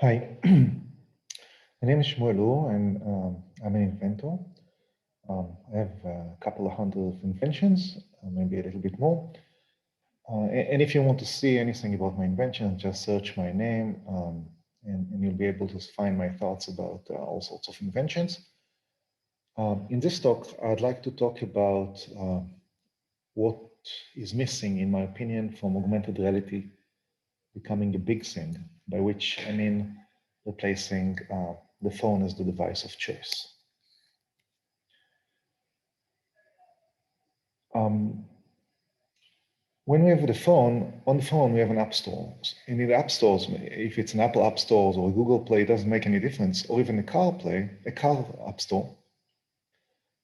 Hi, my name is Shmuelu, and I'm an inventor. I have a couple of hundred inventions, maybe a little bit more. And if you want to see anything about my invention, just search my name, and you'll be able to find my thoughts about all sorts of inventions. In this talk, I'd like to talk about what is missing, in my opinion, from augmented reality becoming a big thing, by which I mean replacing the phone as the device of choice. When we have the phone, on the phone we have an app store. And in the app stores, if it's an Apple App Store or a Google Play, it doesn't make any difference, or even a car app store,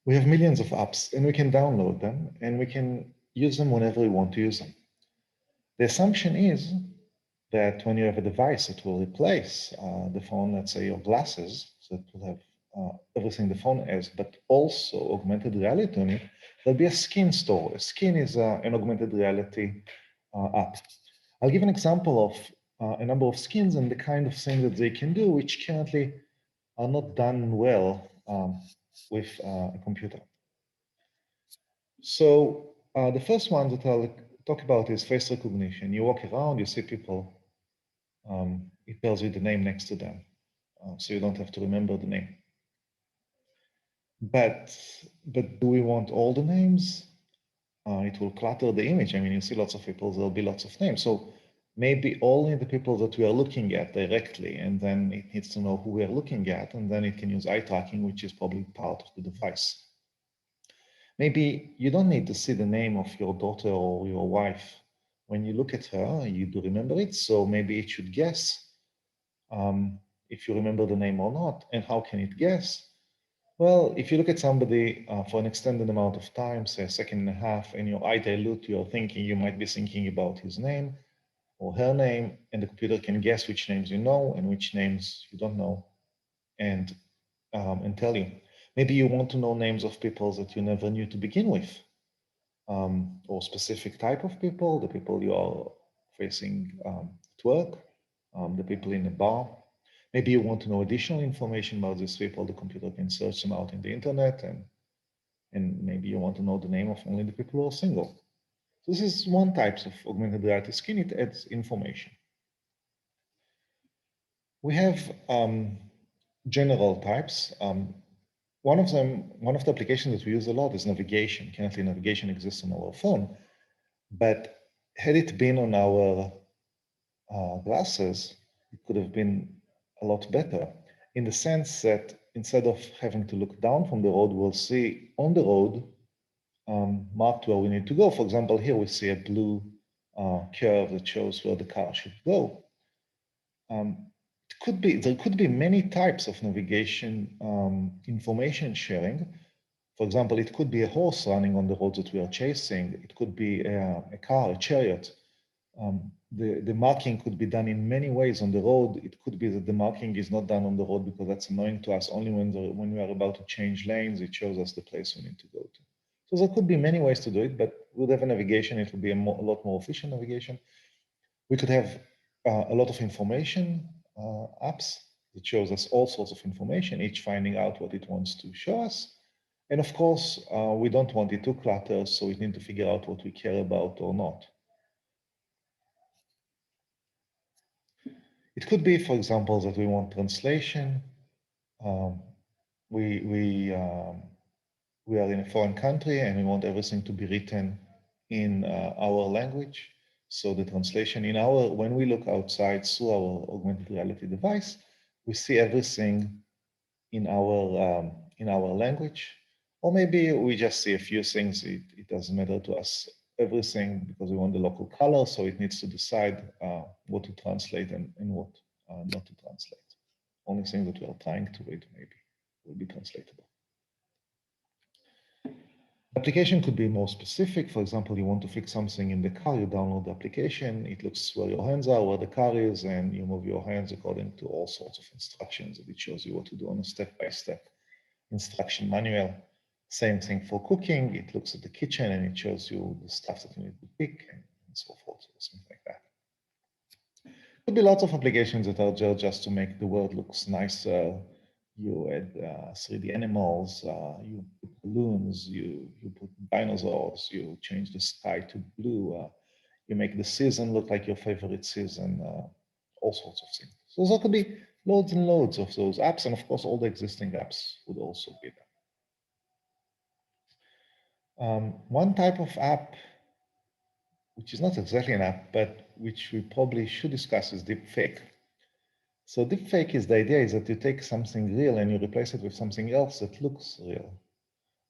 we have millions of apps and we can download them and we can use them whenever we want to use them. The assumption is that when you have a device that will replace the phone, let's say your glasses, so it will have everything the phone has, but also augmented reality on it, there'll be a skin store. A skin is an augmented reality app. I'll give an example of a number of skins and the kind of thing that they can do, which currently are not done well with a computer. So the first one that I'll talk about is face recognition. You walk around, you see people, it tells you the name next to them, so you don't have to remember the name. But do we want all the names? It will clutter the image. I mean, you see lots of people, there'll be lots of names. So maybe only the people that we are looking at directly, and then it needs to know who we are looking at, and then it can use eye tracking, which is probably part of the device. Maybe you don't need to see the name of your daughter or your wife. When you look at her, you do remember it, so maybe it should guess if you remember the name or not. And how can it guess? Well, if you look at somebody for an extended amount of time, say a second and a half, and your eye dilute, you're thinking, you might be thinking about his name or her name, and the computer can guess which names you know and which names you don't know, and tell you. Maybe you want to know names of people that you never knew to begin with, or specific type of people, the people you are facing at work, the people in the bar. Maybe you want to know additional information about these people. The computer can search them out in the internet, and maybe you want to know the name of only the people who are single. So this is one type of augmented reality skin. It adds information. We have general types. One of the applications that we use a lot is navigation. Currently, navigation exists on our phone, but had it been on our glasses, it could have been a lot better, in the sense that instead of having to look down from the road, we'll see on the road marked where we need to go. For example, here we see a blue curve that shows where the car should go. There could be many types of navigation information sharing. For example, it could be a horse running on the road that we are chasing. It could be a car, a chariot. The marking could be done in many ways on the road. It could be that the marking is not done on the road because that's annoying to us. Only when we are about to change lanes, it shows us the place we need to go to. So there could be many ways to do it, but with a navigation, it will be a lot more efficient navigation. We could have a lot of information apps that shows us all sorts of information, each finding out what it wants to show us. And of course, we don't want it too cluttered, so we need to figure out what we care about or not. It could be, for example, that we want translation. We are in a foreign country and we want everything to be written in our language. So the translation when we look outside through our augmented reality device, we see everything in our language. Or maybe we just see a few things. It doesn't matter to us everything because we want the local color, so it needs to decide what to translate and what not to translate. Only thing that we are trying to read maybe will be translatable. Application could be more specific. For example, you want to fix something in the car, you download the application, it looks where your hands are, where the car is, and you move your hands according to all sorts of instructions, and it shows you what to do on a step-by-step instruction manual. Same thing for cooking. It looks at the kitchen and it shows you the stuff that you need to pick and so forth, or something like that. Could be lots of applications that are just to make the world looks nicer. You add 3D animals, you put balloons, you put dinosaurs, you change the sky to blue, you make the season look like your favorite season, all sorts of things. So there could be loads and loads of those apps, and of course all the existing apps would also be there. One type of app, which is not exactly an app, but which we probably should discuss, is deepfake. So deepfake is the idea is that you take something real and you replace it with something else that looks real.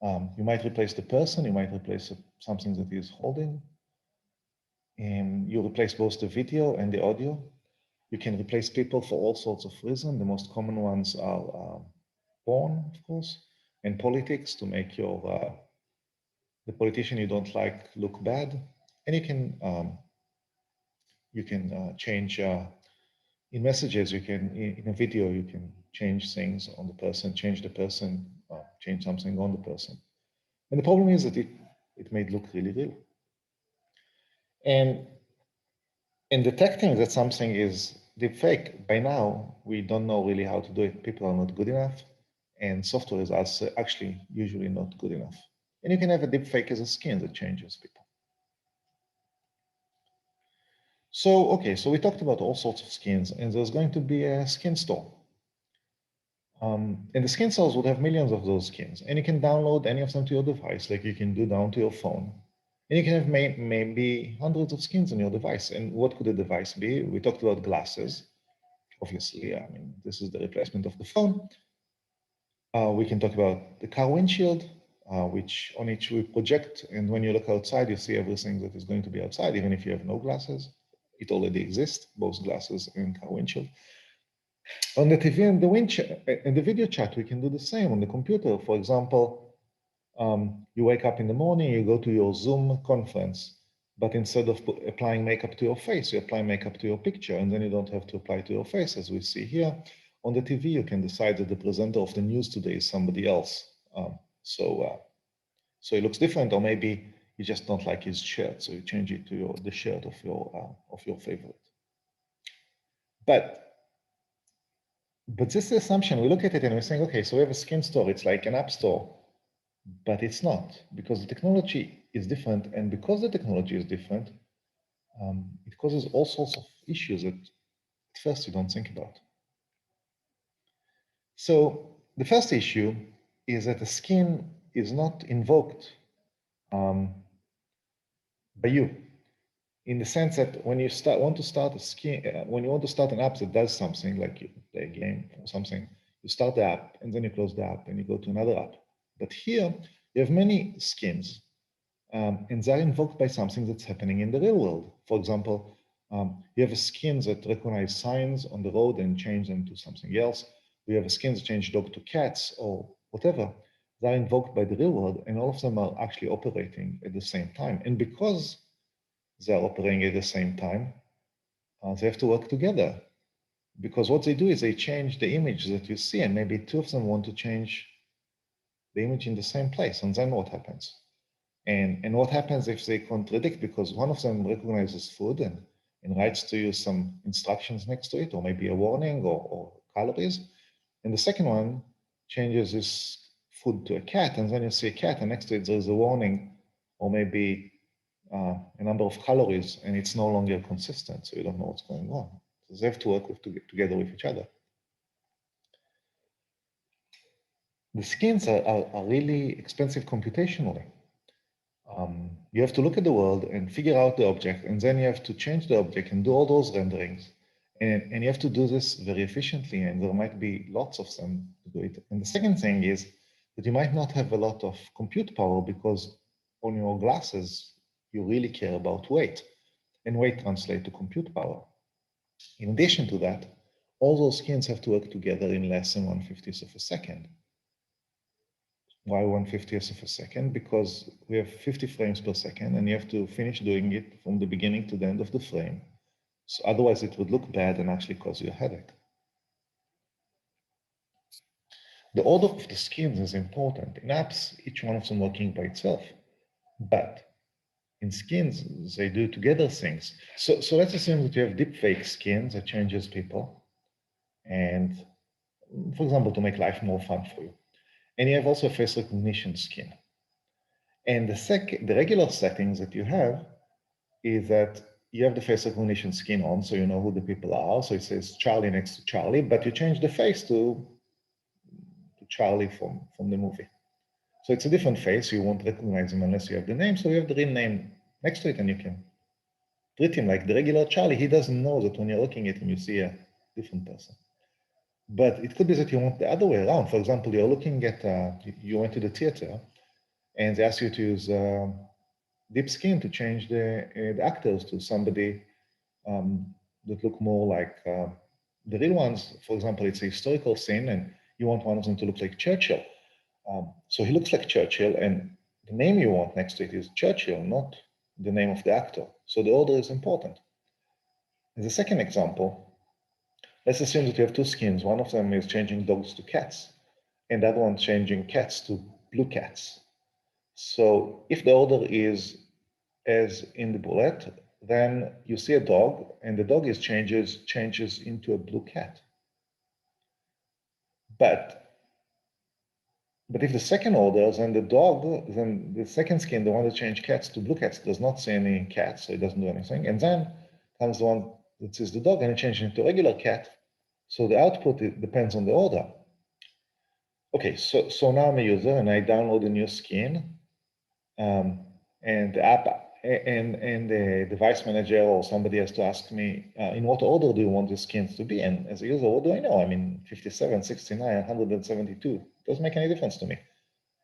You might replace the person, you might replace something that is holding, and you replace both the video and the audio. You can replace people for all sorts of reasons. The most common ones are porn, of course, and politics to make the politician you don't like look bad. And you can change in messages. You can in a video you can change things on the person, change the person, change something on the person. And the problem is that it may look really real. And in detecting that something is deepfake, by now, we don't know really how to do it. People are not good enough, and software is also actually usually not good enough. And you can have a deepfake as a skin that changes people. So, okay, so we talked about all sorts of skins, and there's going to be a skin store. And the skin stores would have millions of those skins, and you can download any of them to your device, like you can do down to your phone. And you can have maybe hundreds of skins on your device. And what could a device be? We talked about glasses. Obviously, I mean, this is the replacement of the phone. We can talk about the car windshield, which on which we project. And when you look outside, you see everything that is going to be outside, even if you have no glasses. It already exists, both glasses and car windshield. On the TV and the video chat, we can do the same on the computer. For example, you wake up in the morning, you go to your Zoom conference, but instead of applying makeup to your face, you apply makeup to your picture, and then you don't have to apply to your face, as we see here. On the TV, you can decide that the presenter of the news today is somebody else. So it looks different, or maybe you just don't like his shirt, so you change it to the shirt of your favorite. But this is the assumption. We look at it and we're saying, okay, so we have a skin store. It's like an app store. But it's not, because the technology is different. And because the technology is different, it causes all sorts of issues that at first you don't think about. So the first issue is that the skin is not invoked by you, in the sense that when you want to start a skin, when you want to start an app that does something, like you play a game or something, you start the app and then you close the app and you go to another app. But here you have many skins. And they're invoked by something that's happening in the real world. For example, you have a skin that recognize signs on the road and change them to something else. We have a skin that change dog to cats or whatever. They're invoked by the real world, and all of them are actually operating at the same time. And because they're operating at the same time, they have to work together. Because what they do is they change the image that you see, and maybe two of them want to change the image in the same place. And then what happens? And what happens if they contradict, because one of them recognizes food and writes to you some instructions next to it, or maybe a warning or calories, and the second one changes this food to a cat, and then you see a cat, and next to it there's a warning, or maybe a number of calories, and it's no longer consistent, so you don't know what's going on. So they have to work together with each other. The skins are really expensive computationally. You have to look at the world and figure out the object, and then you have to change the object and do all those renderings. And you have to do this very efficiently, and there might be lots of them to do it. And the second thing is that you might not have a lot of compute power, because on your glasses, you really care about weight, and weight translates to compute power. In addition to that, all those skins have to work together in less than 1/50th of a second. Why 1/50th of a second? Because we have 50 frames per second, and you have to finish doing it from the beginning to the end of the frame. So otherwise it would look bad and actually cause you a headache. The order of the skins is important. In apps, each one of them working by itself. But in skins, they do together things. So let's assume that you have deepfake skins that changes people, and for example, to make life more fun for you. And you have also a face recognition skin. And the regular settings that you have is that you have the face recognition skin on, so you know who the people are. So it says Charlie next to Charlie, but you change the face to Charlie from the movie. So it's a different face. You won't recognize him unless you have the name. So you have the real name next to it, and you can treat him like the regular Charlie. He doesn't know that when you're looking at him, you see a different person. But it could be that you want the other way around. For example, you're looking at, you went to the theater, and they ask you to use deep skin to change the actors to somebody that look more like the real ones. For example, it's a historical scene, and you want one of them to look like Churchill. So he looks like Churchill, and the name you want next to it is Churchill, not the name of the actor. So the order is important. As a second example, let's assume that you have two skins. One of them is changing dogs to cats, and the other one changing cats to blue cats. So if the order is as in the bullet, then you see a dog, and the dog changes into a blue cat. But if the second order, then the second skin, the one that changed cats to blue cats, does not see any cats, so it doesn't do anything. And then comes the one that sees the dog and it changes into a regular cat. So the output depends on the order. Okay, so now I'm a user and I download a new skin, and the app and the device manager or somebody has to ask me, in what order do you want the skins to be? And as a user, what do I know? I mean, 57, 69, 172. Doesn't make any difference to me.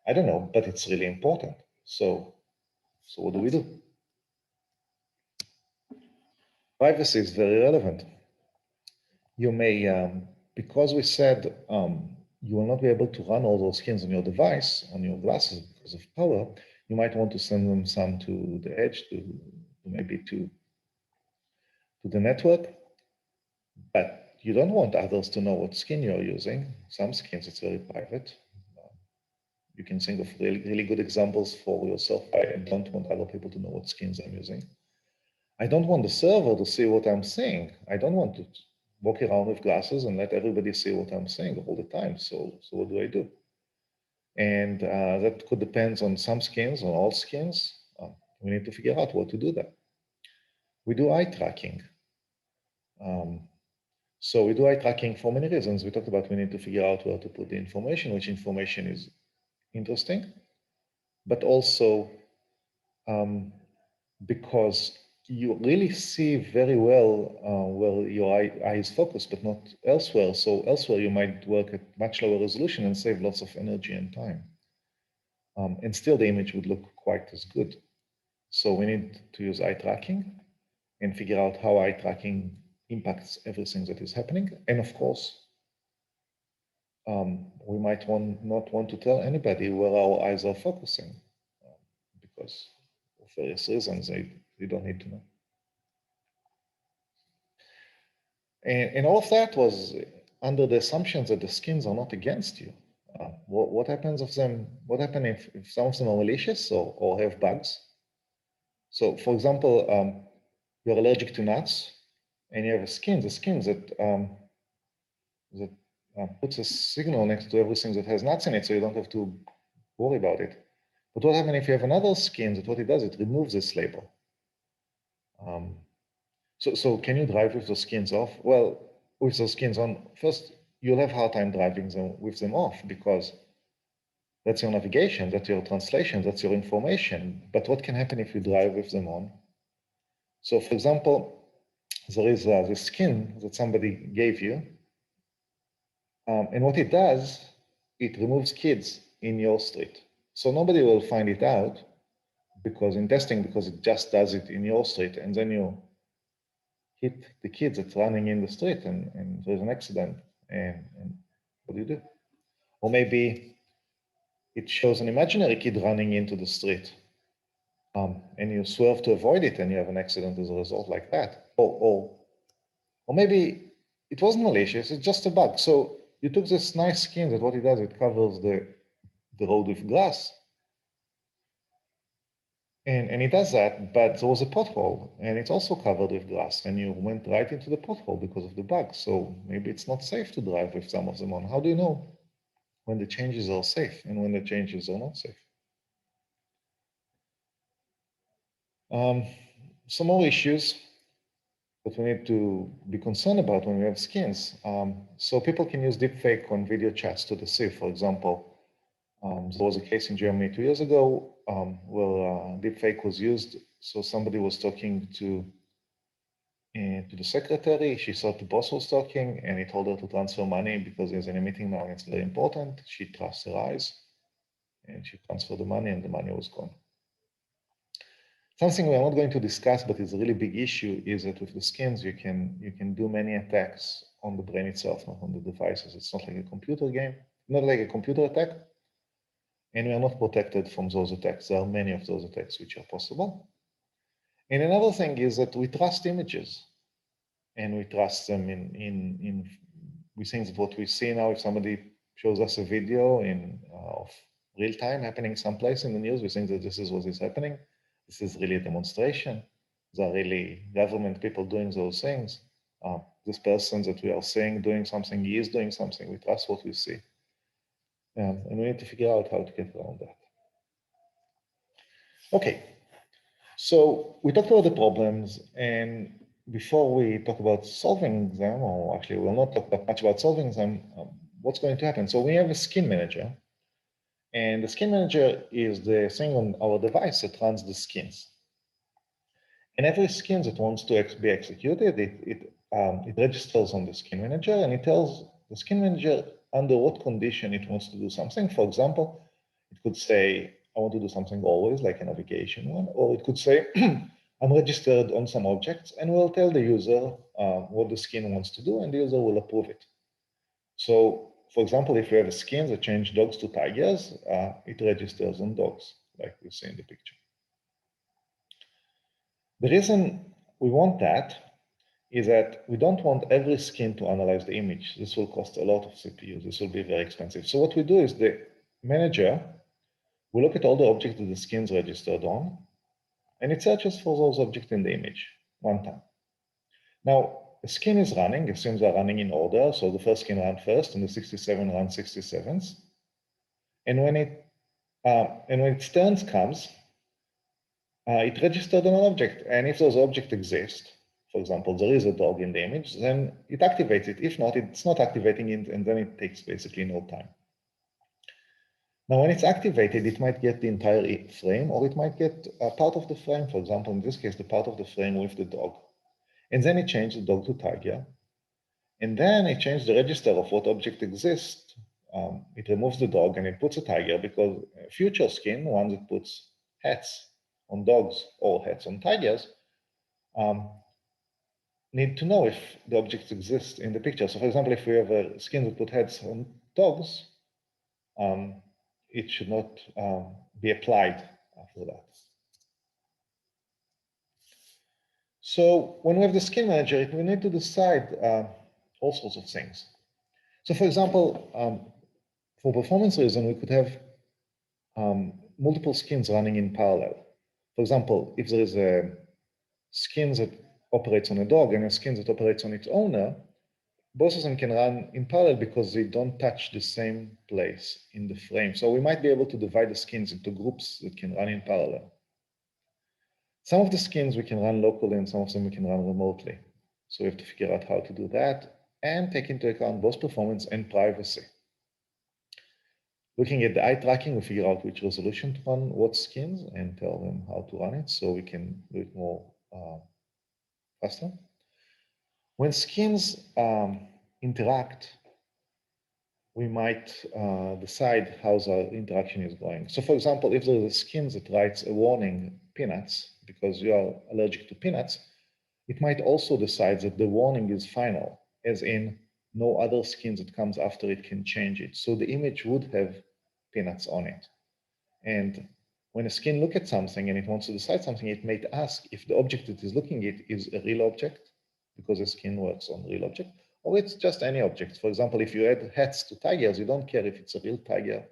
I don't know, but it's really important. So what do we do? Privacy is very relevant. You may, because we said you will not be able to run all those skins on your device, on your glasses because of power, you might want to send them some to the edge, maybe to the network, but you don't want others to know what skin you're using. Some skins, it's very private. You can think of really, really good examples for yourself. I don't want other people to know what skins I'm using. I don't want the server to see what I'm saying. I don't want to walk around with glasses and let everybody see what I'm saying all the time. So what do I do? And that could depend on some skins, on all skins. We need to figure out what to do there. We do eye tracking. So we do eye tracking for many reasons. We talked about we need to figure out where to put the information, which information is interesting, but also because you really see very well where your eye is focused, but not elsewhere. So elsewhere you might work at much lower resolution and save lots of energy and time. And still the image would look quite as good. So we need to use eye tracking and figure out how eye tracking impacts everything that is happening. And of course, we might not want to tell anybody where our eyes are focusing because of various reasons they don't need to know. And all of that was under the assumptions that the skins are not against you. What happens if some of them are malicious or have bugs? So for example, you're allergic to nuts and you have a skin that puts a signal next to everything that has nuts in it, so you don't have to worry about it. But what happens if you have another skin that what it does, it removes this label? So can you drive with those skins off? Well, with those skins on, first, you'll have a hard time driving with them off because that's your navigation, that's your translation, that's your information. But what can happen if you drive with them on? So for example, there is this skin that somebody gave you. And what it does, it removes kids in your street. So nobody will find it out because it just does it in your street. And then you hit the kids that's running in the street and there's an accident. And what do you do? Or maybe it shows an imaginary kid running into the street. And you swerve to avoid it and you have an accident as a result like that. Or maybe it wasn't malicious, it's just a bug. So you took this nice skin that what it does, it covers the road with glass. And it does that, but there was a pothole, and it's also covered with glass, and you went right into the pothole because of the bug. So maybe it's not safe to drive with some of them on. How do you know when the changes are safe and when the changes are not safe? Some more issues that we need to be concerned about when we have skins. So people can use deepfake on video chats to deceive. For example, there was a case in Germany 2 years ago where deepfake was used. So somebody was talking to the secretary. She thought the boss was talking, and he told her to transfer money because he's in a meeting now and it's very important. She trusts her eyes, and she transferred the money, and the money was gone. Something we're not going to discuss, but is a really big issue, is that with the skins, you can do many attacks on the brain itself, not on the devices. It's not like a computer game, not like a computer attack, and we are not protected from those attacks. There are many of those attacks which are possible. And another thing is that we trust images, and we trust them in we think that what we see now, if somebody shows us a video of real time happening someplace in the news, we think that this is what is happening. This is really a demonstration. There are really government people doing those things. This person that we are seeing doing something, he is doing something. We trust what we see. And we need to figure out how to get around that. Okay, so we talked about the problems, and before we talk about solving them, or actually we'll not talk that much about solving them, what's going to happen? So we have a skin manager, and the skin manager is the thing on our device that runs the skins. And every skin that wants to be executed, it registers on the skin manager, and it tells the skin manager under what condition it wants to do something. For example, it could say, I want to do something always, like a navigation one, or it could say, I'm registered on some objects, and we'll tell the user what the skin wants to do, and the user will approve it. So, for example, if we have a skin that changes dogs to tigers, it registers on dogs, like we see in the picture. The reason we want that is that we don't want every skin to analyze the image. This will cost a lot of CPUs. This will be very expensive. So what we do is the manager will look at all the objects that the skin's registered on, and it searches for those objects in the image one time. Now, the skin is running. The skins are running in order. So the first skin runs first, and the 67 runs 67th. And when its turn comes, it registered on an object. And if those objects exist, for example, there is a dog in the image, then it activates it. If not, it's not activating it, and then it takes basically no time. Now, when it's activated, it might get the entire frame, or it might get a part of the frame, for example, in this case, the part of the frame with the dog. And then it changed the dog to tiger. And then it changed the register of what object exists. It removes the dog and it puts a tiger, because future skin, one that puts hats on dogs or hats on tigers, need to know if the objects exist in the picture. So for example, if we have a skin that put heads on dogs, it should not be applied after that. So when we have the skin manager, we need to decide all sorts of things. So for example, for performance reason, we could have multiple skins running in parallel. For example, if there is a skin that operates on a dog and a skin that operates on its owner, both of them can run in parallel because they don't touch the same place in the frame. So we might be able to divide the skins into groups that can run in parallel. Some of the skins we can run locally and some of them we can run remotely. So we have to figure out how to do that and take into account both performance and privacy. Looking at the eye tracking, we figure out which resolution to run what skins and tell them how to run it so we can do it more faster. When skins interact, we might decide how the interaction is going. So for example, if there's a skin that writes a warning, peanuts, because you are allergic to peanuts, it might also decide that the warning is final, as in no other skin that comes after it can change it. So the image would have peanuts on it. And when a skin looks at something and it wants to decide something, it might ask if the object it is looking at is a real object, because the skin works on real object, or it's just any object. For example, if you add hats to tigers, you don't care if it's a real tiger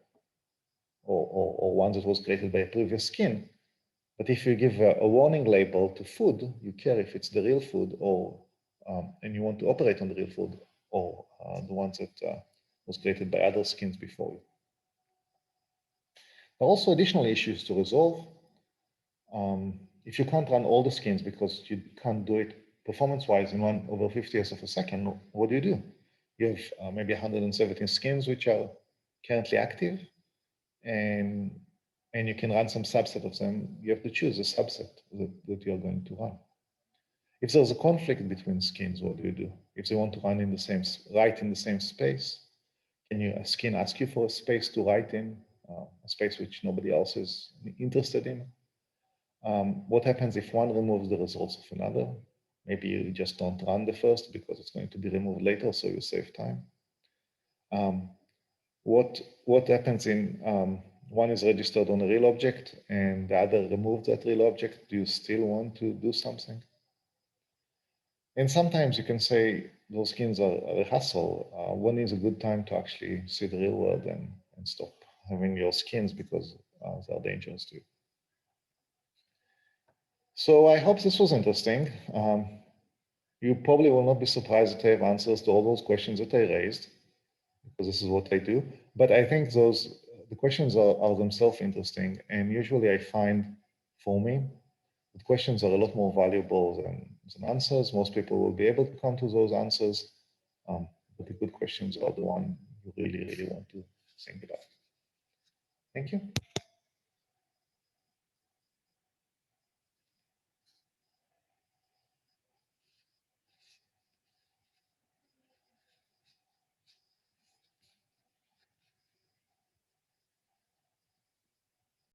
or one that was created by a previous skin. But if you give a warning label to food, you care if it's the real food or, and you want to operate on the real food or the ones that was created by other skins before you. There are also additional issues to resolve. If you can't run all the skins because you can't do it performance-wise in 1/50th of a second, what do? You have maybe 117 skins which are currently active, and you can run some subset of them. You have to choose a subset that you're going to run. If there's a conflict between skins, what do? If they want to run in the same, write in the same space, can a skin ask you for a space to write in, a space which nobody else is interested in? What happens if one removes the results of another? Maybe you just don't run the first because it's going to be removed later, so you save time. What happens in one is registered on a real object and the other removed that real object? Do you still want to do something? And sometimes you can say those skins are a hassle. When is a good time to actually see the real world and stop having your skins because they're dangerous to you? So I hope this was interesting. You probably will not be surprised that I have answers to all those questions that I raised, because this is what I do. But I think the questions are themselves interesting. And usually I find, for me, that questions are a lot more valuable than answers. Most people will be able to come to those answers. But the good questions are the one you really, really want to think about. Thank you.